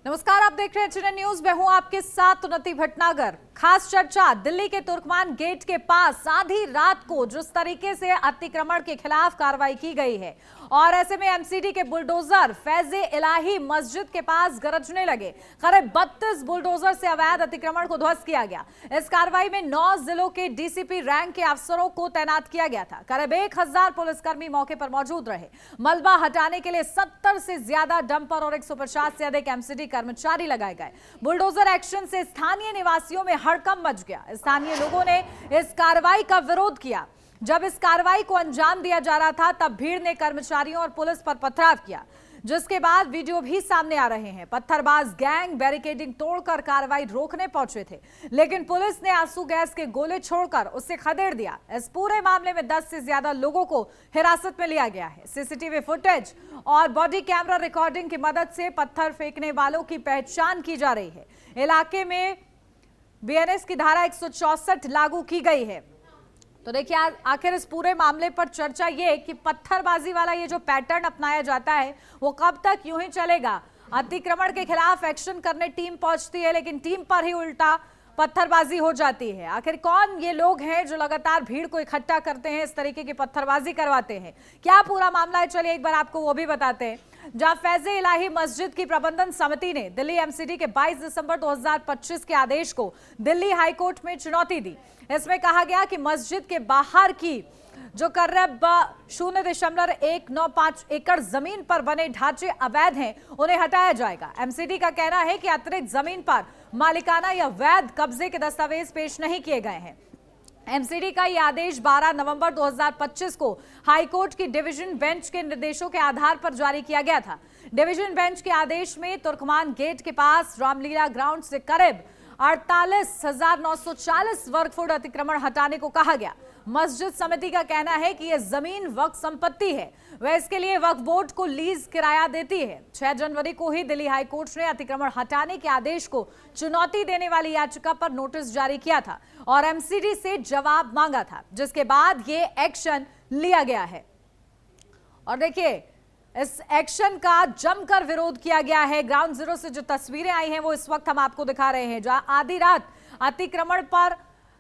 नमस्कार, आप देख रहे हैं चैनल न्यूज। मैं हूं आपके साथ उन्नति भटनागर। खास चर्चा दिल्ली के तुर्कमान गेट के पास आधी रात को जिस तरीके से अतिक्रमण के खिलाफ कार्रवाई की गई है और ऐसे में एमसीडी के बुलडोजर फैजे इलाही मस्जिद के पास गरजने लगे। करीब 32 बुलडोजर से अवैध अतिक्रमण को ध्वस्त किया गया। इस कार्रवाई में 9 जिलों के डीसीपी रैंक के अफसरों को तैनात किया गया था। करीब 1000 पुलिसकर्मी मौके पर मौजूद रहे। मलबा हटाने के लिए 70 से ज्यादा डंपर और 150 से अधिक एमसीडी कर्मचारी लगाए गए। बुलडोजर एक्शन से स्थानीय निवासियों में हड़कंप मच गया। स्थानीय लोगों ने इस कार्रवाई का विरोध किया। जब इस कार्रवाई को अंजाम दिया जा रहा था तब भीड़ ने कर्मचारियों और पुलिस पर पथराव किया, जिसके बाद वीडियो भी सामने आ रहे हैं। पत्थरबाज गैंग बैरिकेडिंग तोड़कर कार्रवाई रोकने पहुंचे थे, लेकिन पुलिस ने आंसू गैस के गोले छोड़कर उसे खदेड़ दिया। इस पूरे मामले में 10 से ज्यादा लोगों को हिरासत में लिया गया है। सीसीटीवी फुटेज और बॉडी कैमरा रिकॉर्डिंग की मदद से पत्थर फेंकने वालों की पहचान की जा रही है। इलाके में बीएनएस की धारा 164 लागू की गई है। तो देखिए, आखिर इस पूरे मामले पर चर्चा ये कि पत्थरबाजी वाला ये जो पैटर्न अपनाया जाता है वो कब तक यूं ही चलेगा। अतिक्रमण के खिलाफ एक्शन करने टीम पहुंचती है, लेकिन टीम पर ही उल्टा पत्थरबाजी हो जाती है। आखिर कौन ये लोग हैं जो लगातार भीड़ को इकट्ठा करते हैं, इस तरीके की पत्थरबाजी करवाते हैं? क्या पूरा मामला है, चलिए एक बार आपको वो भी बताते हैं। जहां फैजे इलाही मस्जिद की प्रबंधन समिति ने दिल्ली एमसीडी के 22 दिसंबर 2025 के आदेश को दिल्ली हाईकोर्ट में चुनौती दी। इसमें कहा गया कि मस्जिद के बाहर की जो करीब 0.195 एकड़ जमीन पर बने ढांचे अवैध हैं, उन्हें हटाया जाएगा। एमसीडी का कहना है कि अतिरिक्त जमीन पर मालिकाना या वैध कब्जे के दस्तावेज पेश नहीं किए गए हैं। एमसीडी का यह आदेश 12 नवंबर 2025 को हाईकोर्ट की डिवीजन बेंच के निर्देशों के आधार पर जारी किया गया था। डिवीजन बेंच के आदेश में तुर्कमान गेट के पास रामलीला ग्राउंड से करीब 48,940 वर्ग फुट अतिक्रमण हटाने को कहा गया। मस्जिद समिति का कहना है कि यह जमीन वक्फ संपत्ति है, वह इसके लिए वक्फ बोर्ड को लीज किराया देती है। 6 जनवरी को ही दिल्ली हाईकोर्ट ने अतिक्रमण हटाने के आदेश को चुनौती देने वाली याचिका पर नोटिस जारी किया था और एमसीडी से जवाब मांगा था, जिसके बाद ये एक्शन लिया गया है। और देखिए, इस एक्शन का जमकर विरोध किया गया है। ग्राउंड जीरो से जो तस्वीरें आई हैं वो इस वक्त हम आपको दिखा रहे हैं, जहां आधी रात अतिक्रमण पर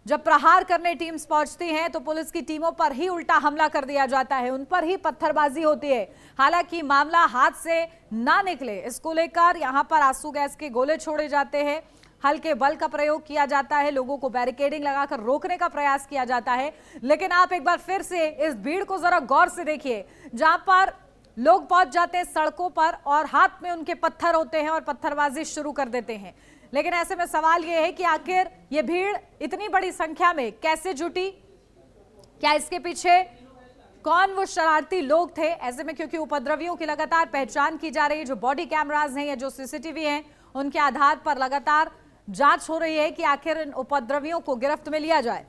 जब प्रहार करने टीम्स पहुंचती हैं तो पुलिस की टीमों पर ही उल्टा हमला कर दिया जाता है, उन पर ही पत्थरबाजी होती है। हालांकि मामला हाथ से ना निकले, इसको लेकर यहां पर आंसू गैस के गोले छोड़े जाते हैं, हल्के बल का प्रयोग किया जाता है, लोगों को बैरिकेडिंग लगाकर रोकने का प्रयास किया जाता है। लेकिन आप एक बार फिर से इस भीड़ को जरा गौर से देखिए, जहां पर लोग पहुंच जाते हैं सड़कों पर और हाथ में उनके पत्थर होते हैं और पत्थरबाजी शुरू कर देते हैं। लेकिन ऐसे में सवाल यह है कि आखिर ये भीड़ इतनी बड़ी संख्या में कैसे जुटी? क्या इसके पीछे कौन वो शरारती लोग थे? ऐसे में क्योंकि उपद्रवियों की लगातार पहचान की जा रही है, जो बॉडी कैमरास हैं या जो सीसीटीवी हैं उनके आधार पर लगातार जांच हो रही है कि आखिर इन उपद्रवियों को गिरफ्त में लिया जाए।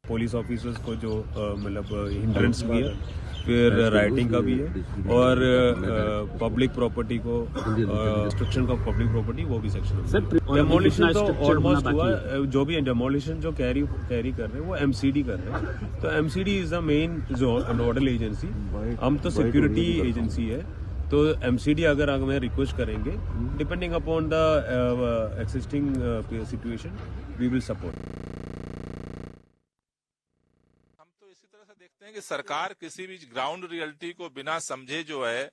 पुलिस ऑफिसर्स को जो मतलब हिंड्रेंस भी है, फिर राइटिंग का भी है, और पब्लिक प्रॉपर्टी को डिस्ट्रक्शन का पब्लिक प्रॉपर्टी वो भी सेक्शन है। डेमोलिशन तो ऑलमोस्ट हुआ। जो भी डेमोलिशन जो कैरी कर रहे हैं वो एमसीडी कर रहे हैं। तो MCD is the main nodal agency, हम तो सिक्योरिटी एजेंसी है। तो एमसीडी अगर हमें रिक्वेस्ट करेंगे, depending upon the existing situation, we will support. देखते हैं कि सरकार किसी भी ग्राउंड रियलिटी को बिना समझे जो है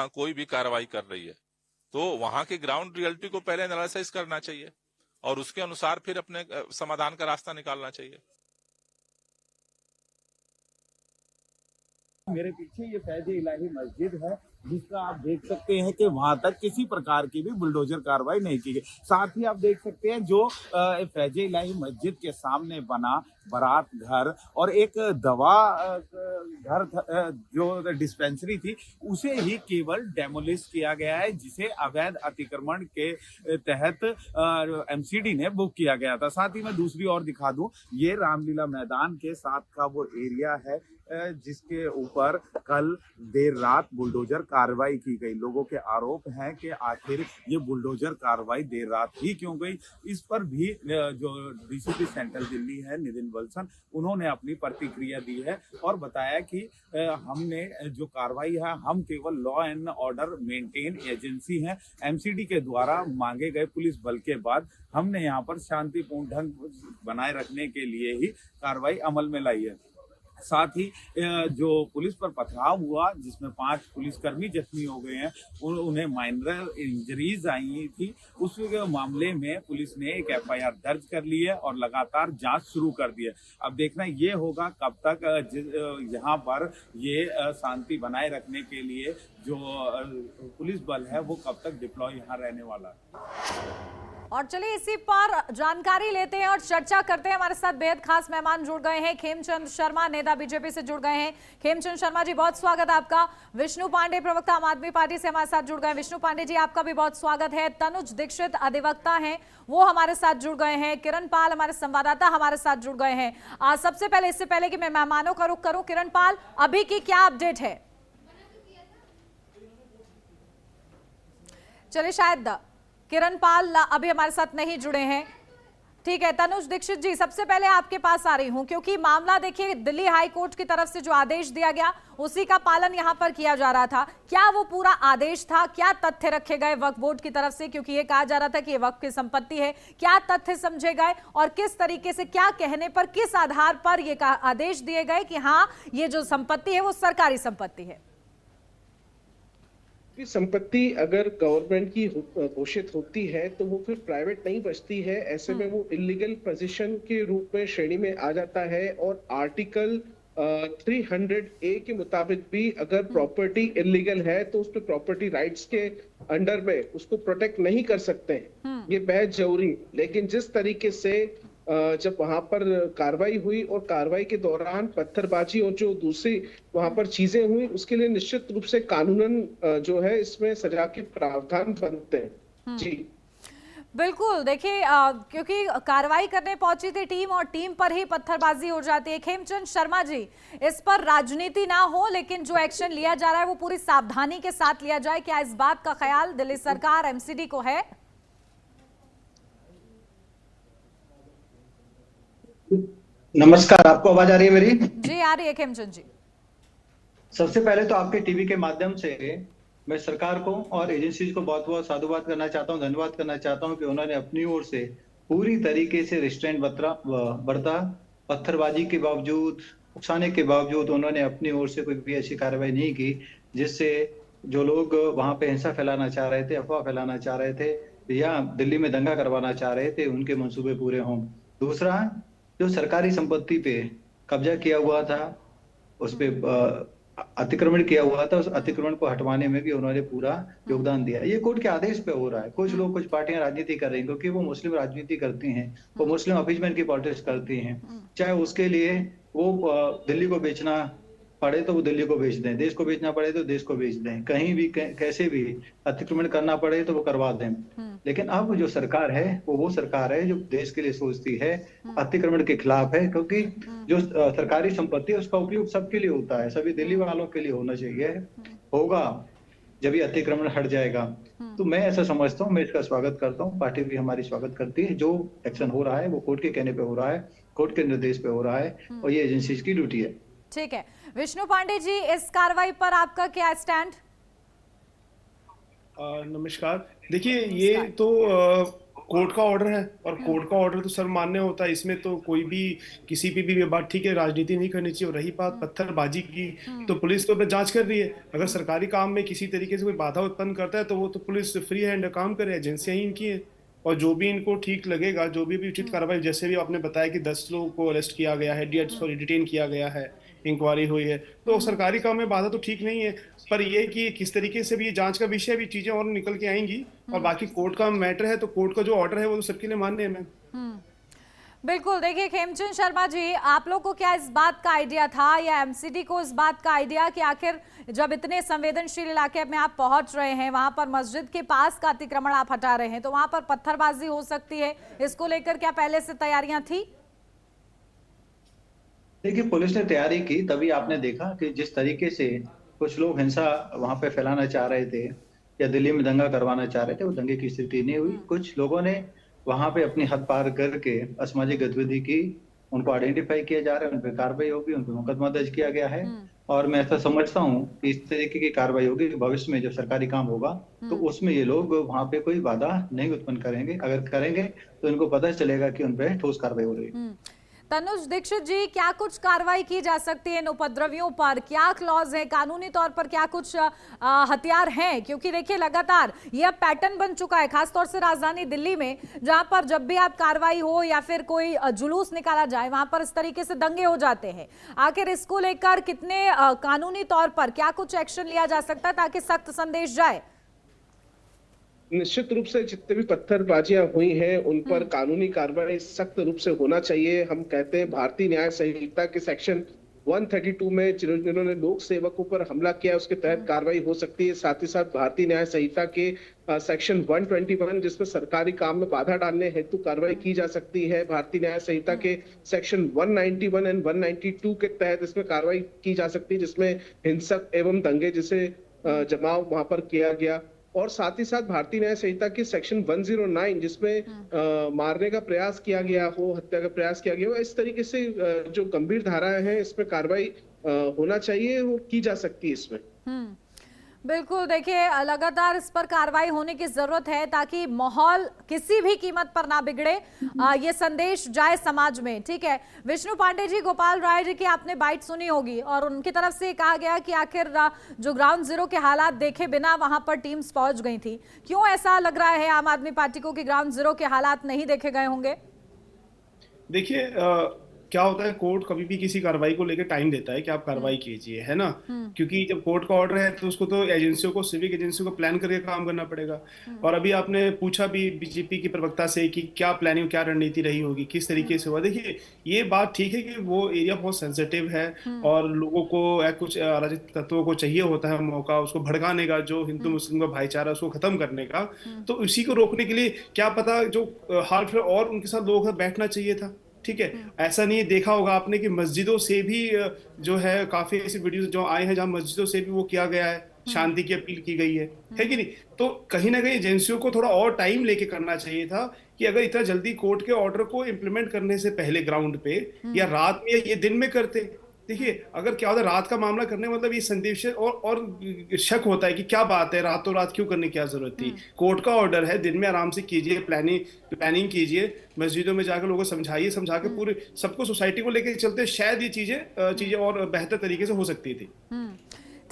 कोई भी कार्रवाई कर रही है, तो वहां के ग्राउंड रियलिटी को पहले एनालिसिस करना चाहिए और उसके अनुसार फिर अपने समाधान का रास्ता निकालना चाहिए। मेरे पीछे ये फैजे इलाही मस्जिद है, जिसका आप देख सकते हैं कि वहां तक किसी प्रकार की भी बुलडोजर कार्रवाई नहीं की गई। साथ ही आप देख सकते हैं जो फैजे इलाही मस्जिद के सामने बना बारात घर और एक दवा घर जो डिस्पेंसरी थी, उसे ही केवल डेमोलिश किया गया है, जिसे अवैध अतिक्रमण के तहत एमसीडी ने बुक किया गया था। साथ ही मैं दूसरी ओर दिखा दूं, ये रामलीला मैदान के साथ का वो एरिया है जिसके ऊपर कल देर रात बुलडोजर कार्रवाई की गई। लोगों के आरोप हैं कि आखिर ये बुलडोजर कार्रवाई देर रात ही क्यों गई। इस पर भी जो डीसीपी सेंट्रल दिल्ली है नितिन वल्सन, उन्होंने अपनी प्रतिक्रिया दी है और बताया कि हमने जो कार्रवाई है, हम केवल law and order maintain agency हैं, एमसीडी के द्वारा मांगे गए पुलिस बल के बाद हमने यहाँ पर शांतिपूर्ण ढंग बनाए रखने के लिए ही कार्रवाई अमल में लाई है। साथ ही जो पुलिस पर पथराव हुआ जिसमें 5 पुलिसकर्मी जख्मी हो गए हैं, उन्हें माइनर इंजरीज आई थी, उस मामले में पुलिस ने एक एफआईआर दर्ज कर ली है और लगातार जांच शुरू कर दी है। अब देखना ये होगा कब तक यहाँ पर ये शांति बनाए रखने के लिए जो पुलिस बल है वो कब तक डिप्लॉय यहाँ रहने वाला है। और चलिए इसी पर जानकारी लेते हैं और चर्चा करते हैं। हमारे साथ बेहद खास मेहमान जुड़ गए हैं, खेमचंद शर्मा नेता बीजेपी से जुड़ गए हैं। खेमचंद शर्मा जी बहुत स्वागत है आपका। विष्णु पांडे प्रवक्ता आम आदमी पार्टी से हमारे साथ जुड़ गए हैं। विष्णु पांडे जी आपका भी बहुत स्वागत है। तनुज दीक्षित अधिवक्ता हैं, वो हमारे साथ जुड़ गए हैं। किरण पाल हमारे संवाददाता हमारे साथ जुड़ गए हैं। सबसे पहले इससे पहले कि मैं मेहमानों का रुख करूं, किरण पाल अभी की क्या अपडेट है? चलिए शायद किरण पाल अभी हमारे साथ नहीं जुड़े हैं। ठीक है, तनुज दीक्षित जी सबसे पहले आपके पास आ रही हूं क्योंकि मामला देखिए दिल्ली हाई कोर्ट की तरफ से जो आदेश दिया गया उसी का पालन यहां पर किया जा रहा था। क्या वो पूरा आदेश था? क्या तथ्य रखे गए वक्फ बोर्ड की तरफ से, क्योंकि ये कहा जा रहा था कि ये वक्फ की संपत्ति है? क्या तथ्य समझे गए और किस तरीके से, क्या कहने पर, किस आधार पर ये आदेश दिए गए कि हाँ ये जो संपत्ति है वो सरकारी संपत्ति है? संपत्ति अगर गवर्नमेंट की घोषित होती है तो वो फिर प्राइवेट नहीं बचती है। ऐसे में वो इलीगल पोजीशन के रूप में श्रेणी में आ जाता है और आर्टिकल 300A के मुताबिक भी अगर प्रॉपर्टी इलीगल है तो उस पर प्रॉपर्टी राइट्स के अंडर में उसको प्रोटेक्ट नहीं कर सकते हैं। ये बेहद जरूरी। लेकिन जिस तरीके से जब वहां पर कार्रवाई हुई और कार्रवाई के दौरान पत्थरबाजी और जो दूसरी वहां पर चीजें हुई, उसके लिए निश्चित रूप से कानूनन जो है इसमें सजा के प्रावधान बनते हैं। जी बिल्कुल, देखिए क्योंकि कार्रवाई करने पहुंची थी टीम और टीम पर ही पत्थरबाजी हो जाती है। खेमचंद शर्मा जी, इस पर राजनीति ना हो लेकिन जो एक्शन लिया जा रहा है वो पूरी सावधानी के साथ लिया जाए, क्या इस बात का ख्याल दिल्ली सरकार एमसीडी को है? नमस्कार, आपको आवाज आ रही है मेरी? जी आ रही है खेमचंद जी। सबसे पहले तो आपके टीवी के माध्यम से मैं सरकार को और एजेंसीज को बहुत बहुत साधुवाद करना चाहता हूं, धन्यवाद करना चाहता हूं कि उन्होंने अपनी ओर से पूरी तरीके से रिस्ट्रेंट बरता। पत्थरबाजी के बावजूद, उकसाने के बावजूद उन्होंने अपनी ओर से कोई भी ऐसी कार्रवाई नहीं की जिससे जो लोग वहां पे हिंसा फैलाना चाह रहे थे, अफवाह फैलाना चाह रहे थे या दिल्ली में दंगा करवाना चाह रहे थे, उनके मंसूबे पूरे हों। दूसरा, जो सरकारी संपत्ति पे कब्जा किया हुआ था, उस पे अतिक्रमण किया हुआ था, उस अतिक्रमण को हटवाने में भी उन्होंने पूरा योगदान दिया। ये कोर्ट के आदेश पे हो रहा है। कुछ लोग, कुछ पार्टियां राजनीति कर रही हैं क्योंकि वो मुस्लिम राजनीति करती हैं, वो मुस्लिम अपीजमेंट की पॉलिटिक्स करती हैं। चाहे उसके लिए वो दिल्ली को बेचना पड़े तो वो दिल्ली को बेच दें, देश को बेचना पड़े तो देश को बेच दें, कहीं भी कैसे भी अतिक्रमण करना पड़े तो वो करवा दें। लेकिन अब जो सरकार है वो सरकार है जो देश के लिए सोचती है, अतिक्रमण के खिलाफ है, क्योंकि जो सरकारी संपत्ति है उसका उपयोग सबके लिए होता है, सभी दिल्ली वालों के लिए होना चाहिए, होगा जब ये अतिक्रमण हट जाएगा। तो मैं ऐसा समझता हूँ, मैं इसका स्वागत करता हूँ, पार्टी भी हमारी स्वागत करती है। जो एक्शन हो रहा है वो कोर्ट के कहने पे हो रहा है, कोर्ट के निर्देश पे हो रहा है और ये एजेंसीज की ड्यूटी है। ठीक है, विष्णु पांडे जी इस कार्रवाई पर आपका क्या स्टैंड? नमस्कार। देखिए ये तो कोर्ट का ऑर्डर है और कोर्ट का ऑर्डर तो सर मान्य होता है, इसमें तो कोई भी किसी पे भी बात, ठीक है, राजनीति नहीं करनी चाहिए। और रही बात पत्थरबाजी की, तो पुलिस तो जांच कर रही है। अगर सरकारी काम में किसी तरीके से कोई बाधा उत्पन्न करता है तो वो तो पुलिस फ्री हैंड काम करे, एजेंसियां ही इनकी है और जो भी इनको ठीक लगेगा, जो भी उचित कार्रवाई, जैसे भी आपने बताया कि 10 लोगों को अरेस्ट किया गया है, डिटेन किया गया है, इंक्वायरी हुई है, तो सरकारी काम में बाधा तो ठीक नहीं है। पर ये कि किस तरीके से भी ये जांच का विषय भी चीजें और निकल के आएंगी और बाकी कोर्ट का मैटर है तो कोर्ट का जो ऑर्डर है वो तो सबके लिए मान्य है। मैम बिल्कुल, देखिए खेमचंद शर्मा जी, आप लोग को क्या इस बात का आइडिया था या एमसीडी को इस बात का आइडिया कि आखिर जब इतने संवेदनशील इलाके में आप पहुंच रहे हैं, वहां पर मस्जिद के पास का अतिक्रमण आप हटा रहे हैं, तो वहां पर पत्थरबाजी हो सकती है, इसको लेकर क्या पहले से तैयारियां थी? देखिए, पुलिस ने तैयारी की, तभी आपने देखा कि जिस तरीके से कुछ लोग हिंसा वहां पे फैलाना चाह रहे थे या दिल्ली में दंगा करवाना चाह रहे थे, वो दंगे की स्थिति नहीं हुई। कुछ लोगों ने वहां पे अपनी हद पार करके असामाजिक गतिविधि की, उनको आइडेंटिफाई किया जा रहा है, उन पर कार्रवाई होगी, उन पर मुकदमा दर्ज किया गया है। और मैं ऐसा समझता हूँ कि इस तरीके की कार्रवाई होगी कि भविष्य में जब सरकारी काम होगा तो उसमें ये लोग वहां पे कोई बाधा नहीं उत्पन्न करेंगे। अगर करेंगे तो इनको पता चलेगा कि उन पे ठोस कार्रवाई हो रही है। तनुज दीक्षित जी, क्या कुछ कार्रवाई की जा सकती है इन उपद्रवियों पर? क्या क्लॉज है कानूनी तौर पर? क्या कुछ हथियार हैं? क्योंकि देखिए लगातार यह पैटर्न बन चुका है, खासतौर से राजधानी दिल्ली में, जहां पर जब भी आप कार्रवाई हो या फिर कोई जुलूस निकाला जाए वहां पर इस तरीके से दंगे हो जाते हैं। आखिर इसको लेकर कितने कानूनी तौर पर क्या कुछ एक्शन लिया जा सकता है ताकि सख्त संदेश जाए? निश्चित रूप से जितने भी पत्थरबाजियां हुई हैं उन पर कानूनी कार्रवाई सख्त रूप से होना चाहिए। हम कहते हैं भारतीय न्याय संहिता के सेक्शन 132 में जिन्होंने लोक सेवकों पर हमला किया उसके तहत कार्रवाई हो सकती है। साथ ही साथ भारतीय न्याय संहिता के सेक्शन 121 जिसमें सरकारी काम में बाधा डालने हेतु कार्रवाई की जा सकती है। भारतीय न्याय संहिता के सेक्शन 191 एंड 192 के तहत इसमें कार्रवाई की जा सकती है, जिसमें हिंसक एवं दंगे जिसे जमाव वहां पर किया गया। और साथ ही साथ भारतीय न्याय संहिता की सेक्शन 109 जिसमें मारने का प्रयास किया गया हो, हत्या का प्रयास किया गया हो, इस तरीके से जो गंभीर धाराएं हैं इसमें कार्रवाई होना चाहिए, वो की जा सकती है इसमें। बिल्कुल, देखिए लगातार इस पर कार्रवाई होने की जरूरत है ताकि माहौल किसी भी कीमत पर ना बिगड़े, ये संदेश जाए समाज में। ठीक है, विष्णु पांडे जी, गोपाल राय जी की आपने बाइट सुनी होगी और उनकी तरफ से कहा गया कि आखिर जो ग्राउंड जीरो के हालात देखे बिना वहां पर टीम्स पहुंच गई थी। क्यों ऐसा लग रहा है आम आदमी पार्टी को कि ग्राउंड जीरो के हालात नहीं देखे गए होंगे? देखिए, क्या होता है, कोर्ट कभी भी किसी कार्रवाई को लेकर टाइम देता है कि आप कार्रवाई कीजिए, है ना। क्योंकि जब कोर्ट का ऑर्डर है तो उसको तो एजेंसियों को, सिविक एजेंसियों को प्लान करके काम करना पड़ेगा। और अभी आपने पूछा भी बीजेपी की प्रवक्ता से कि क्या प्लानिंग, क्या रणनीति रही होगी, किस तरीके से हुआ। देखिए, ये बात ठीक है कि वो एरिया बहुत सेंसिटिव है और लोगों को या कुछ अराजक तत्वों को चाहिए होता है मौका उसको भड़काने का, जो हिंदू मुस्लिम का भाईचारा उसको खत्म करने का। तो इसी को रोकने के लिए क्या पता जो हाल फिर और उनके साथ लोगों का बैठना चाहिए था। ठीक है, ऐसा नहीं देखा होगा आपने कि मस्जिदों से भी जो है काफी ऐसी वीडियोस जो आए हैं जहां मस्जिदों से भी वो किया गया है, शांति की अपील की गई है कि नहीं। तो कहीं ना कहीं एजेंसियों को थोड़ा और टाइम लेके करना चाहिए था कि अगर इतना जल्दी कोर्ट के ऑर्डर को इम्प्लीमेंट करने से पहले ग्राउंड पे या रात में या ये दिन में करते। देखिए, अगर क्या होता है रात का मामला करने मतलब ये संदेश और शक होता है कि क्या बात है, रातों रात क्यों करने की क्या जरूरत थी। कोर्ट का ऑर्डर है, दिन में आराम से कीजिए, प्लानिंग कीजिए, मस्जिदों में जाकर लोगों को समझाइए, समझा के पूरे सबको, सोसाइटी को लेकर चलते, शायद ये चीजें और बेहतर तरीके से हो सकती थी।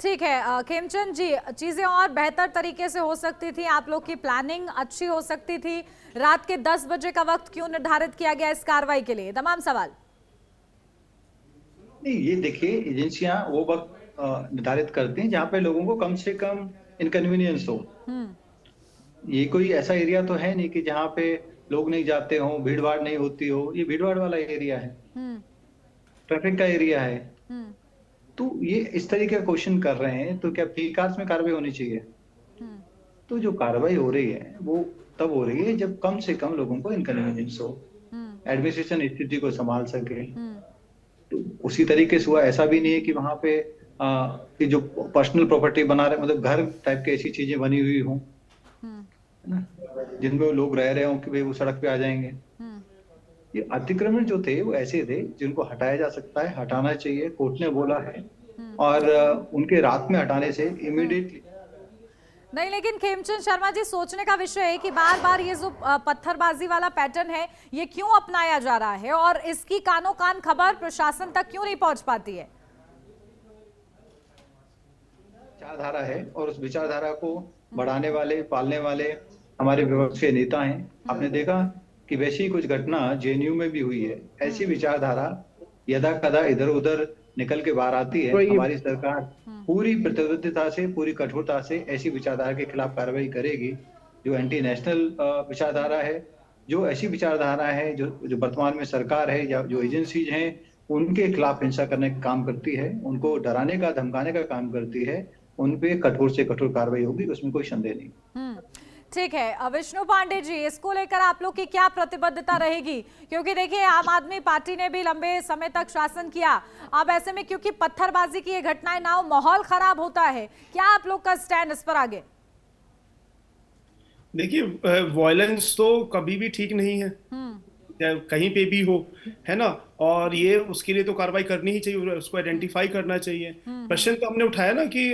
ठीक है खेमचंद जी, चीजें और बेहतर तरीके से हो सकती थी, आप लोग की प्लानिंग अच्छी हो सकती थी। रात के 10 बजे का वक्त क्यों निर्धारित किया गया इस कार्रवाई के लिए? तमाम सवाल। नहीं, ये देखिए, एजेंसियां वो वक्त निर्धारित करती हैं जहां पे लोगों को कम से कम इनकन्वीनियंस हो। ये कोई ऐसा एरिया तो है नहीं कि जहां पे लोग नहीं जाते हो, भीड़ भाड़ नहीं होती हो। ये भीड़ भाड़ वाला एरिया है, ट्रैफिक का एरिया है। तो ये इस तरीके का क्वेश्चन कर रहे हैं, तो क्या प्रीकास्ट में कार्रवाई होनी चाहिए? तो जो कार्रवाई हो रही है वो तब हो रही है जब कम से कम लोगों को इनकन्वीनियंस हो, एडमिनिस्ट्रेशन स्थिति को संभाल सके। तो उसी तरीके से हुआ। ऐसा भी नहीं है कि वहां पे कि जो पर्सनल प्रॉपर्टी बना रहे, मतलब घर टाइप की ऐसी चीजें बनी हुई हों जिनमें लोग रह रहे हों कि भाई वो सड़क पे आ जाएंगे। ये अतिक्रमण जो थे वो ऐसे थे जिनको हटाया जा सकता है, हटाना चाहिए, कोर्ट ने बोला है। और उनके रात में हटाने से इमीडिएटली नहीं, लेकिन खेमचंद शर्मा जी, सोचने का विषय है कि बार बार ये जो पत्थरबाजी वाला पैटर्न है ये क्यों अपनाया जा रहा है और इसकी कानो कान खबर प्रशासन तक क्यों नहीं पहुंच पाती है? विचारधारा है और उस विचारधारा को बढ़ाने वाले, पालने वाले हमारे विपक्ष के नेता हैं। आपने देखा कि वैसी कुछ घटना जेएनयू में भी हुई है। ऐसी विचारधारा यदा कदा इधर उधर निकल के बाहर आती है। हमारी सरकार पूरी प्रतिबद्धता से, पूरी कठोरता से ऐसी विचारधारा के खिलाफ कार्रवाई करेगी जो एंटी नेशनल विचारधारा है, जो ऐसी विचारधारा है जो वर्तमान में सरकार है या जो एजेंसीज हैं उनके खिलाफ हिंसा करने का काम करती है, उनको डराने का, धमकाने का काम करती है। उन पे कठोर से कठोर कार्रवाई होगी, उसमें कोई संदेह नहीं। ठीक है, विष्णु पांडे जी, इसको लेकर आप लोग की क्या प्रतिबद्धता रहेगी? क्योंकि देखिए आम आदमी पार्टी ने भी लंबे समय तक शासन किया, अब ऐसे में क्योंकि पत्थरबाजी की ये घटनाएं ना हो, माहौल खराब होता है, क्या आप लोग का स्टैंड इस पर आगे? देखिए वायलेंस तो कभी भी ठीक नहीं है, चाहे कहीं पे भी हो, है ना। और ये उसके लिए तो कार्रवाई करनी ही चाहिए, उसको आइडेंटिफाई करना चाहिए। प्रश्न तो हमने उठाया ना कि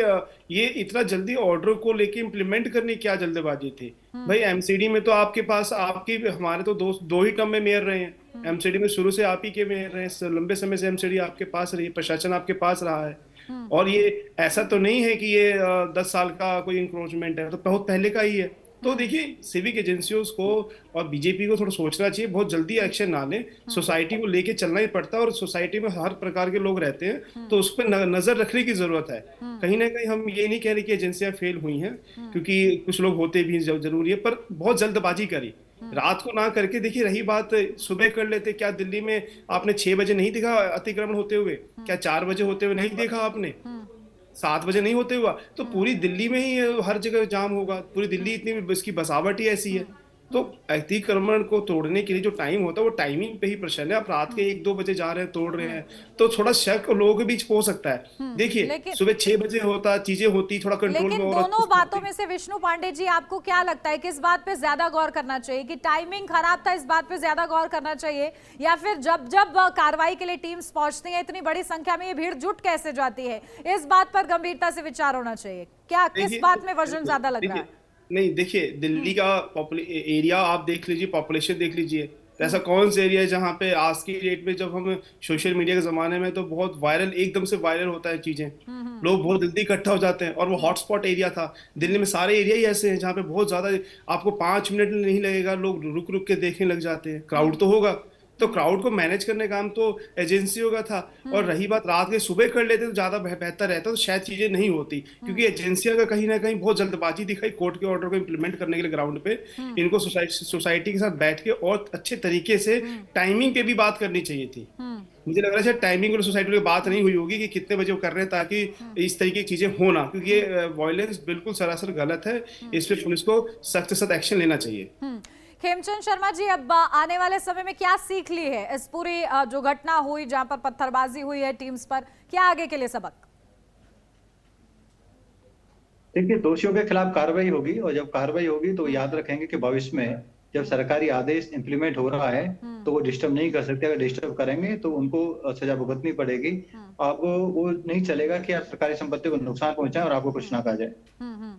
ये इतना जल्दी ऑर्डर को लेके इम्प्लीमेंट करने की क्या जल्दबाजी थी। भाई एमसीडी में तो आपके पास हमारे तो दो ही टर्म में मेयर रहे हैं। एमसीडी में शुरू से आप ही के मेयर रहे हैं, लंबे समय से एमसीडी आपके पास रही है, प्रशासन आपके पास रहा है। और ये ऐसा तो नहीं है कि ये 10 साल का कोई इंक्रोचमेंट है, तो बहुत पहले का ही है। तो देखिए सिविक एजेंसियों को और बीजेपी को थोड़ा सोचना चाहिए, बहुत जल्दी एक्शन ना लें। सोसाइटी को लेके चलना ही पड़ता है और सोसाइटी में हर प्रकार के लोग रहते हैं, तो उस पर नजर रखने की जरूरत है। कहीं ना कहीं हम ये नहीं कह रहे कि एजेंसियां फेल हुई हैं, क्योंकि कुछ लोग होते भी जरूरी है, पर बहुत जल्दबाजी करी, रात को ना करके। देखिए रही बात सुबह कर लेते, क्या दिल्ली में आपने 6 बजे नहीं देखा अतिक्रमण होते हुए? क्या 4 बजे होते हुए नहीं देखा आपने? 7 बजे नहीं होते हुआ? तो पूरी दिल्ली में ही हर जगह जाम होगा, पूरी दिल्ली इतनी इसकी बसावट ही ऐसी है। तो अतिक्रमण को तोड़ने के लिए जो टाइम होता है वो टाइमिंग पे ही प्रश्न है। आप रात के 1-2 बजे जा रहे हैं, तोड़ रहे हैं, तो थोड़ा शक लोगों के बीच हो सकता है। देखिए सुबह 6 बजे होता, चीजें होती, थोड़ा कंट्रोल में लेकिन हो रहा। दोनों बातों में से विष्णु पांडे जी आपको क्या लगता है, किस बात पे ज्यादा गौर करना चाहिए? कि टाइमिंग खराब था, इस बात पे ज्यादा गौर करना चाहिए, या फिर जब जब कार्रवाई के लिए टीम्स पहुंचती है इतनी बड़ी संख्या में ये भीड़ जुट कैसे जाती है, इस बात पर गंभीरता से विचार होना चाहिए? क्या किस बात में वजन ज्यादा लग रहा है? नहीं देखिए, दिल्ली का एरिया आप देख लीजिए, पॉपुलेशन देख लीजिए, तो ऐसा कौन सा एरिया है जहाँ पे आज की डेट में, जब हम सोशल मीडिया के जमाने में तो बहुत वायरल, एकदम से वायरल होता है चीजें, लोग बहुत जल्दी इकट्ठा हो जाते हैं। और वो हॉटस्पॉट एरिया था दिल्ली में, सारे एरिया ही ऐसे हैं जहाँ पे बहुत ज्यादा, आपको 5 मिनट नहीं लगेगा, लोग रुक रुक के देखने लग जाते हैं। क्राउड तो होगा, तो क्राउड को मैनेज करने का काम तो एजेंसियों का था। और रही बात रात के सुबह कर लेते तो ज्यादा बेहतर रहता, तो शायद चीजें नहीं होती, क्योंकि एजेंसियों का कहीं ना कहीं बहुत जल्दबाजी दिखाई कोर्ट के ऑर्डर को इम्प्लीमेंट करने के लिए ग्राउंड पे। इनको सोसाइटी के साथ बैठ के और अच्छे तरीके से टाइमिंग पे भी बात करनी चाहिए थी। मुझे लग रहा है शायद टाइमिंग और सोसाइटी में बात नहीं हुई होगी कि कितने बजे वो कर रहे हैं, ताकि इस तरीके की चीजें हो ना, क्योंकि ये वायलेंस बिल्कुल सरासर गलत है। इस पे पुलिस को सख्त से सख्त एक्शन लेना चाहिए। खेमचंद शर्मा जी, अब आने वाले समय में क्या सीख ली है इस पूरी जो घटना हुई जहां पर पत्थरबाजी हुई है टीम्स पर, क्या आगे के लिए सबक? देखिए दोषियों के खिलाफ कार्रवाई होगी, और जब कार्रवाई होगी तो याद रखेंगे कि भविष्य में जब सरकारी आदेश इंप्लीमेंट हो रहा है तो वो डिस्टर्ब नहीं कर सकते। अगर डिस्टर्ब करेंगे तो उनको सजा भुगतनी पड़ेगी। आपको वो नहीं चलेगा कि आप सरकारी संपत्ति को नुकसान पहुंचाएं और आपको कुछ ना कहा जाए।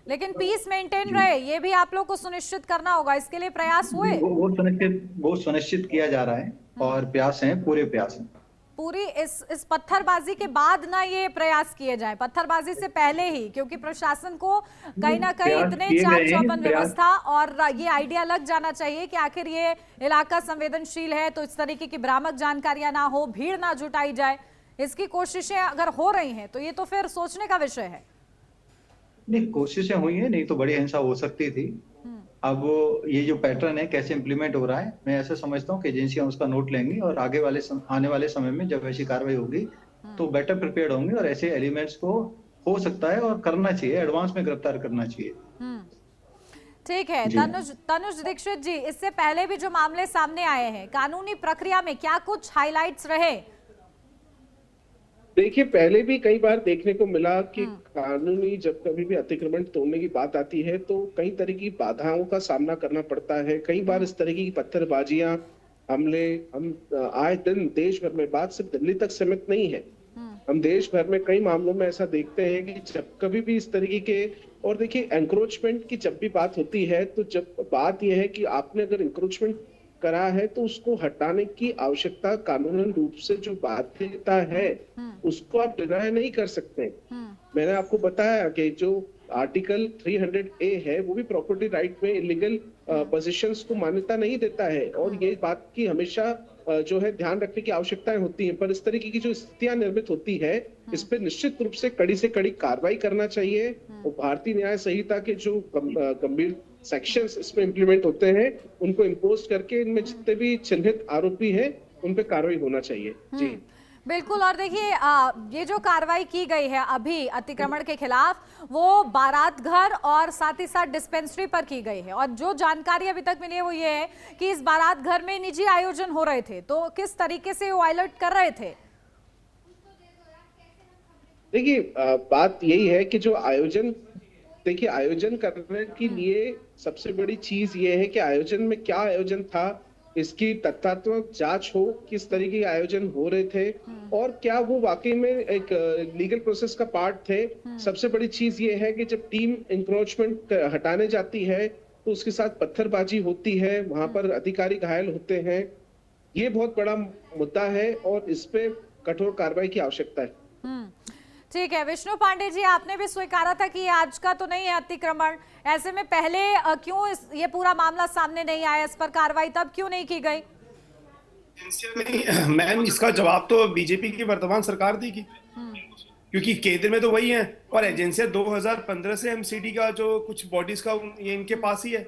लेकिन पीस मेंटेन रहे, ये भी आप लोग को सुनिश्चित करना होगा, इसके लिए प्रयास हुए? वो सुनिश्चित किया जा रहा है, और प्रयास हैं, पूरे प्रयास हैं। पूरी इस पत्थरबाजी के बाद ना ये प्रयास किए जाएं, पत्थरबाजी से पहले ही, क्योंकि प्रशासन को कहीं ना कहीं इतने चाक चौबंद व्यवस्था और ये आइडिया लग जाना चाहिए कि आखिर ये इलाका संवेदनशील है, तो इस तरीके की भ्रामक जानकारियां ना हो, भीड़ ना जुटाई जाए। इसकी कोशिशें अगर हो रही हैं तो ये तो फिर सोचने का विषय है। नहीं, कोशिशें हुई हैं, नहीं तो बड़ी हिंसा हो सकती थी। अब ये जो पैटर्न है कैसे इंप्लीमेंट हो रहा है, मैं ऐसा समझता हूँ कि एजेंसियां उसका नोट लेंगी, और आने वाले समय में जब ऐसी कार्रवाई होगी तो बेटर प्रिपेयर्ड होंगे, और ऐसे एलिमेंट्स को हो सकता है और करना चाहिए, एडवांस में गिरफ्तार करना चाहिए। ठीक है, तनुज दीक्षित जी, इससे पहले भी जो मामले सामने आए हैं, कानूनी प्रक्रिया में क्या कुछ हाइलाइट्स रहे? देखिए पहले भी कई बार देखने को मिला कि कानूनी जब कभी भी अतिक्रमण तोड़ने की बात आती है तो कई तरह की बाधाओं का सामना करना पड़ता है। कई बार इस तरीके की पत्थरबाजियां, हमले हम आए दिन देश भर में, बात सिर्फ दिल्ली तक सीमित नहीं है, हम देश भर में कई मामलों में ऐसा देखते हैं कि जब कभी भी इस तरीके के, और देखिए एंक्रोचमेंट की जब भी बात होती है तो जब बात यह है कि आपने अगर इंक्रोचमेंट करा है तो उसको हटाने की आवश्यकता कानूनन रूप से जो बाध्यता है उसको आप डिनाय नहीं कर सकते। मैंने आपको बताया कि जो आर्टिकल 300A है वो भी प्रॉपर्टी राइट में इलीगल पोजीशंस को मान्यता नहीं देता है, और ये बात की हमेशा जो है ध्यान रखने की आवश्यकताएं होती हैं। पर इस तरीके की जो स्थितियां निर्मित होती है इस पे निश्चित रूप से कड़ी से कड़ी कार्रवाई करना चाहिए, और भारतीय न्याय संहिता के जो गंभीर सेक्शंस इसमें इंप्लीमेंट होते हैं उनको इम्पोज करके इनमें जितने भी चिन्हित आरोपी हैं उन पे कार्रवाई होना चाहिए। जी बिल्कुल। और देखिए ये जो कार्रवाई की गई है अभी अतिक्रमण के खिलाफ, वो बारात घर और साथ ही साथ डिस्पेंसरी पर की गई है। और जो जानकारी अभी तक मिली है वो ये है कि इस बारात घर में निजी आयोजन हो रहे थे, तो किस तरीके से वो अलर्ट कर रहे थे? देखिए बात यही है कि जो आयोजन, देखिए आयोजन करने के लिए सबसे बड़ी चीज ये है कि आयोजन में क्या आयोजन था, इसकी तथ्यात्मक जांच हो, किस तरीके के आयोजन हो रहे थे और क्या वो वाकई में एक लीगल प्रोसेस का पार्ट थे। सबसे बड़ी चीज ये है कि जब टीम इंक्रोचमेंट हटाने जाती है तो उसके साथ पत्थरबाजी होती है, वहां पर अधिकारी घायल होते हैं। ये बहुत बड़ा मुद्दा है और इस पे कठोर कार्रवाई की आवश्यकता है। ठीक है विष्णु पांडे जी, आपने भी स्वीकारा था कि ये आज का तो नहीं है अतिक्रमण, ऐसे में पहले क्यों ये पूरा मामला सामने नहीं आया, इस पर कार्रवाई तब क्यों नहीं की गई? मैम इसका जवाब तो बीजेपी की वर्तमान सरकार देगी, क्योंकि केंद्र में तो वही है और एजेंसियां 2015 से एमसीडी का जो कुछ बॉडीज का ये इनके पास ही है।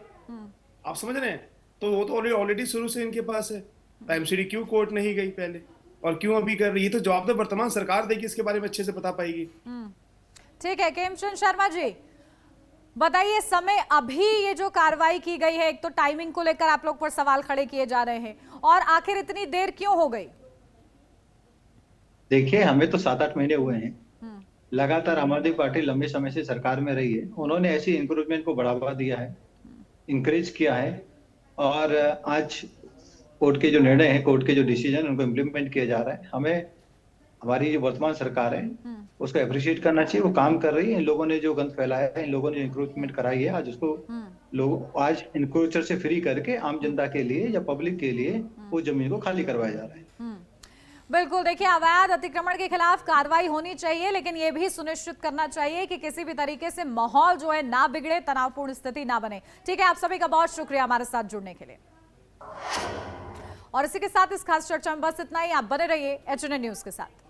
आप समझ रहे हैं, तो वो तो ऑलरेडी शुरू से इनके पास है। तो एमसीडी क्यों कोर्ट नहीं गई पहले और क्यों अभी कर रही है, तो जवाब तो वर्तमान सरकार देगी, इसके बारे में अच्छे से बता पाएगी। ठीक है केमचंद शर्मा जी, बताइए समय अभी ये जो कार्रवाई की गई है, एक तो टाइमिंग को लेकर आप लोग पर सवाल खड़े किए जा रहे हैं, और आखिर इतनी देर क्यों हो गई? देखिए हमें तो 7-8 महीने हुए हैं, लगातार आम आदमी पार्टी लंबे समय से सरकार में रही है, उन्होंने ऐसी इंक्रोचमेंट को बढ़ावा दिया है, इंकरेज किया है और आज कोर्ट के जो निर्णय है, कोर्ट के जो डिसीजन उनको इम्प्लीमेंट किया जा रहा है। हमें हमारी जो वर्तमान सरकार है उसको अप्रिशिएट करना चाहिए, वो काम कर रही है। इन लोगों ने जो गंद फैलाया है, इन लोगों ने इंक्रोचमेंट कराई है, आज उसको लोग आज इंक्रोचर से फ्री करके आम जनता के लिए या पब्लिक के लिए वो जमीन को खाली करवाया जा रहा है। बिल्कुल, देखिए अवैध अतिक्रमण के खिलाफ कार्रवाई होनी चाहिए, लेकिन ये भी सुनिश्चित करना चाहिए कि किसी भी तरीके से माहौल जो है ना बिगड़े, तनावपूर्ण स्थिति ना बने। ठीक है, आप सभी का बहुत शुक्रिया हमारे साथ जुड़ने के लिए। और इसी के साथ इस खास चर्चा में बस इतना ही। आप बने रहिए एचएनएन न्यूज के साथ।